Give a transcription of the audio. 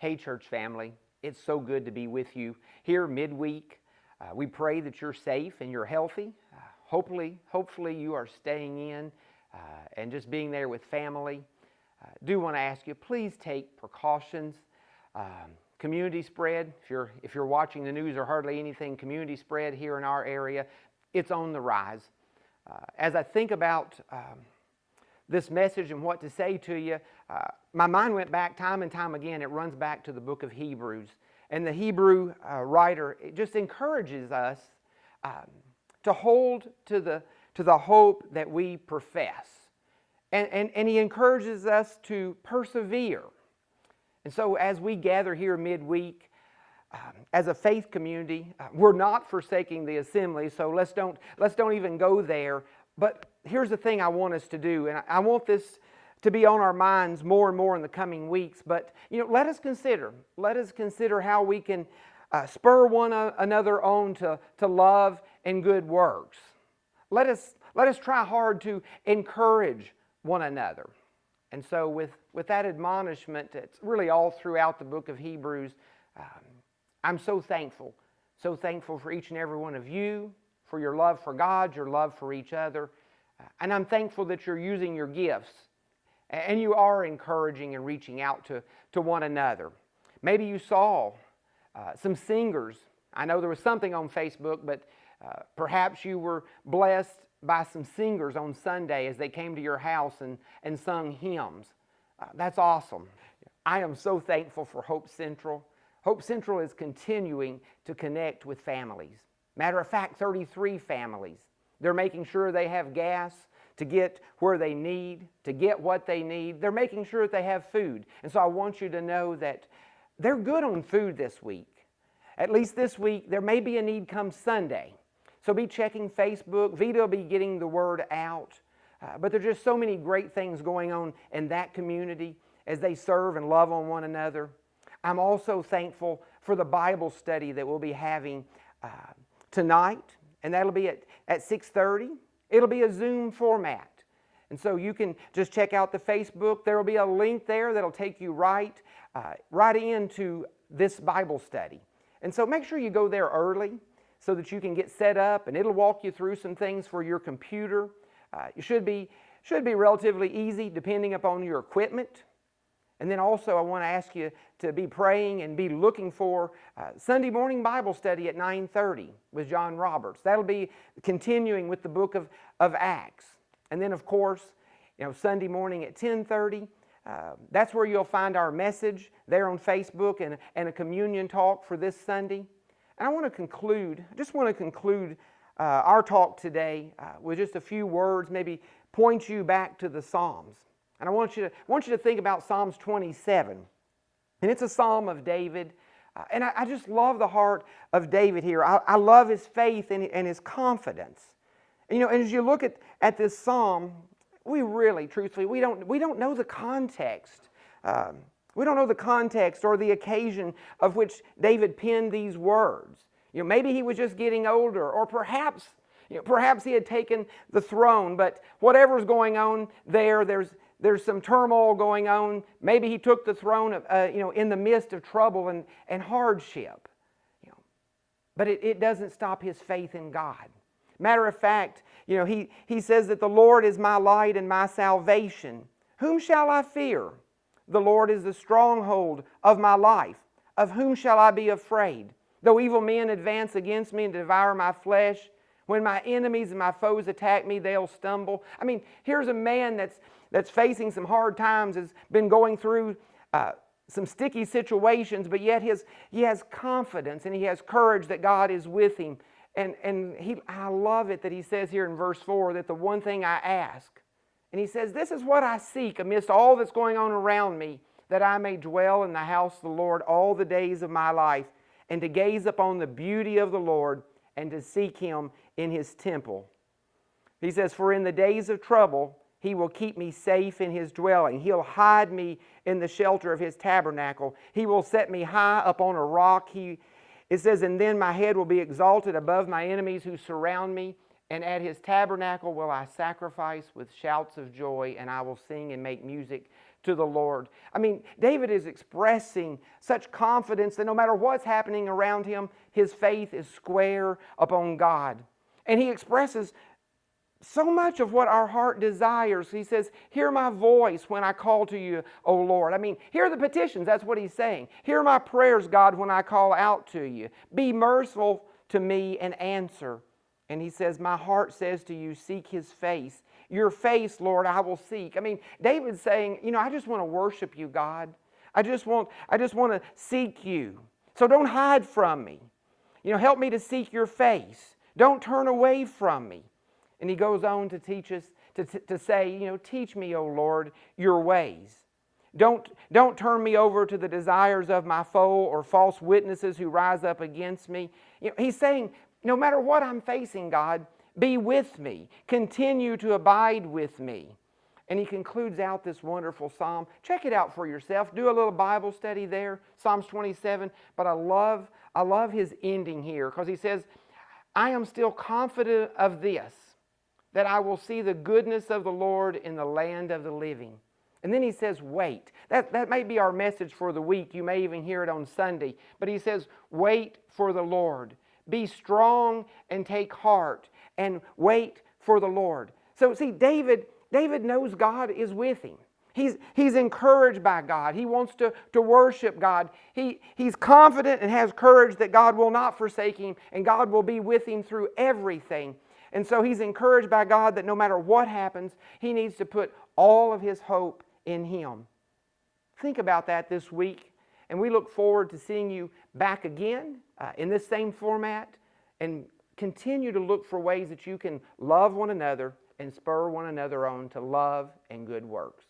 Hey, church family, it's so good to be with you here midweek. We pray that you're safe and you're healthy. Hopefully you are staying in and just being there with family. Do want to ask you, please take precautions. Community spread, if you're watching the news or hardly anything, community spread here in our area, it's on the rise. As I think about this message and what to say to you, my mind went back time and time again. It runs back to the book of Hebrews. And the Hebrew writer just encourages us to hold to the hope that we profess. And he encourages us to persevere. And so as we gather here midweek, as a faith community, we're not forsaking the assembly, so let's don't even go there. But here's the thing I want us to do, and I want this to be on our minds more and more in the coming weeks. But let us consider how we can spur one another on to love and good works. Let us try hard to encourage one another. And so with that admonishment, it's really all throughout the book of Hebrews. I'm so thankful for each and every one of you, for your love for God, your love for each other. And I'm thankful that you're using your gifts and you are encouraging and reaching out to one another. Maybe you saw some singers. I know there was something on Facebook, but perhaps you were blessed by some singers on Sunday as they came to your house and sung hymns. That's awesome. I am so thankful for Hope Central. Hope Central is continuing to connect with families. Matter of fact, 33 families. They're making sure they have gas to get where they need, to get what they need. They're making sure that they have food. And so I want you to know that they're good on food this week. At least this week, there may be a need come Sunday. So be checking Facebook. Vita will be getting the word out. But there's just so many great things going on in that community as they serve and love on one another. I'm also thankful for the Bible study that we'll be having tonight, and that'll be at 6:30. It'll be a Zoom format. And so you can just check out the Facebook. There will be a link there that'll take you right into this Bible study. And so make sure you go there early so that you can get set up, and it'll walk you through some things for your computer. It should be relatively easy depending upon your equipment. And then also I want to ask you to be praying and be looking for Sunday morning Bible study at 9:30 with John Roberts. That'll be continuing with the book of Acts. And then of course, Sunday morning at 10:30, that's where you'll find our message there on Facebook and a communion talk for this Sunday. And I just want to conclude our talk today with just a few words, maybe point you back to the Psalms. And I want you to think about Psalms 27. And it's a psalm of David. And I just love the heart of David here. I love his faith and his confidence. And as you look at this psalm, we really, truthfully, we don't know the context. We don't know the context or the occasion of which David penned these words. Maybe he was just getting older, or perhaps he had taken the throne. But whatever's going on there's some turmoil going on. Maybe he took the throne in the midst of trouble and hardship. But it doesn't stop his faith in God. Matter of fact, he says that the Lord is my light and my salvation. Whom shall I fear? The Lord is the stronghold of my life. Of whom shall I be afraid? Though evil men advance against me and devour my flesh, when my enemies and my foes attack me, they'll stumble. I mean, here's a man that's facing some hard times, has been going through some sticky situations, but yet he has confidence and he has courage that God is with him. And I love it that he says here in verse 4 that the one thing I ask, and he says, this is what I seek amidst all that's going on around me, that I may dwell in the house of the Lord all the days of my life, and to gaze upon the beauty of the Lord, and to seek Him in His temple. He says, for in the days of trouble, He will keep me safe in His dwelling. He'll hide me in the shelter of His tabernacle. He will set me high up on a rock. It says, and then my head will be exalted above my enemies who surround me. And at His tabernacle will I sacrifice with shouts of joy, and I will sing and make music to the Lord. I mean, David is expressing such confidence that no matter what's happening around him, his faith is square upon God. And he expresses so much of what our heart desires. He says, hear my voice when I call to you, O Lord. I mean, hear the petitions. That's what he's saying. Hear my prayers, God, when I call out to you. Be merciful to me and answer. And he says, my heart says to you, seek his face. Your face, Lord, I will seek. I mean, David's saying, I just want to worship you, God. I just want to seek you. So don't hide from me. Help me to seek your face. Don't turn away from me. And he goes on to teach us, to say, teach me, O Lord, your ways. Don't turn me over to the desires of my foe or false witnesses who rise up against me. He's saying, no matter what I'm facing, God, be with me. Continue to abide with me. And he concludes out this wonderful psalm. Check it out for yourself. Do a little Bible study there, Psalms 27. But I love his ending here because he says, I am still confident of this, that I will see the goodness of the Lord in the land of the living. And then he says, wait. That may be our message for the week. You may even hear it on Sunday. But he says, wait for the Lord. Be strong and take heart and wait for the Lord. So see, David knows God is with him. He's encouraged by God. He wants to worship God. He's confident and has courage that God will not forsake him and God will be with him through everything. And so he's encouraged by God that no matter what happens, he needs to put all of his hope in him. Think about that this week, and we look forward to seeing you back again in this same format, and continue to look for ways that you can love one another and spur one another on to love and good works.